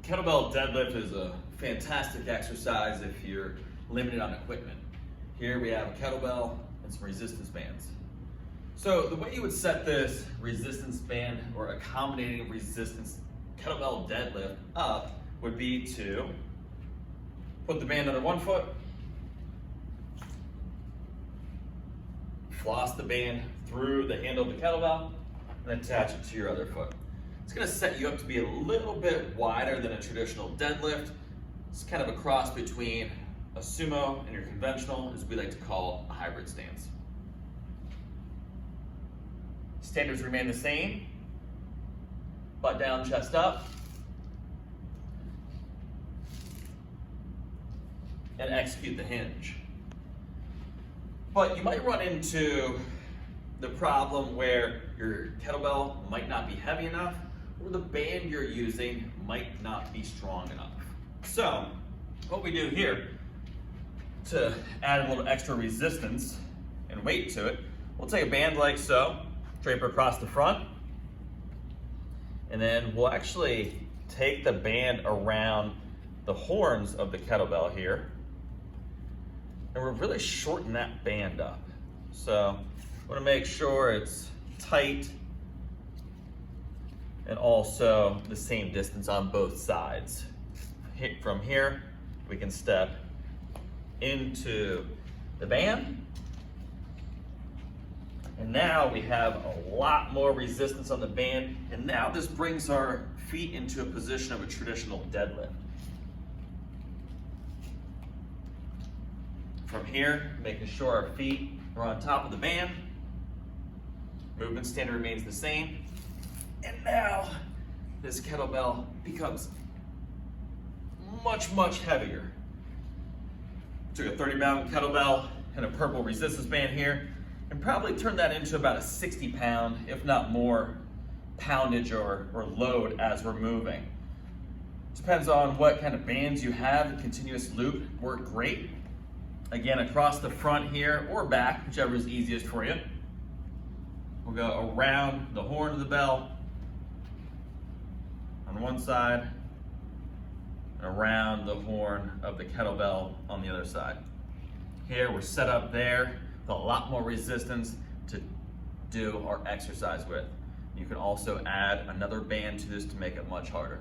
Kettlebell deadlift is a fantastic exercise if you're limited on equipment. Here we have a kettlebell and some resistance bands. So the way you would set this resistance band or accommodating resistance kettlebell deadlift up would be to put the band under one foot, floss the band through the handle of the kettlebell, and attach it to your other foot. It's going to set you up to be a little bit wider than a traditional deadlift. It's kind of a cross between a sumo and your conventional, as we like to call a hybrid stance. Standards remain the same. Butt down, chest up. And execute the hinge. But you might run into the problem where your kettlebell might not be heavy enough, or the band you're using might not be strong enough. So what we do here to add a little extra resistance and weight to it, we'll take a band like so, drape it across the front, and then we'll actually take the band around the horns of the kettlebell here, and we'll really shorten that band up. So I want to make sure it's tight and also the same distance on both sides. From here, we can step into the band. And now we have a lot more resistance on the band. And now this brings our feet into a position of a traditional deadlift. From here, making sure our feet are on top of the band. Movement standard remains the same. And now this kettlebell becomes much, much heavier. Took a 30-pound kettlebell and a purple resistance band here and probably turned that into about a 60-pound, if not more, poundage or load as we're moving. Depends on what kind of bands you have. The continuous loop work great. Again, across the front here or back, whichever is easiest for you. We'll go around the horn of the bell on one side and around the horn of the kettlebell on the other side. Here we're set up there with a lot more resistance to do our exercise with. You can also add another band to this to make it much harder.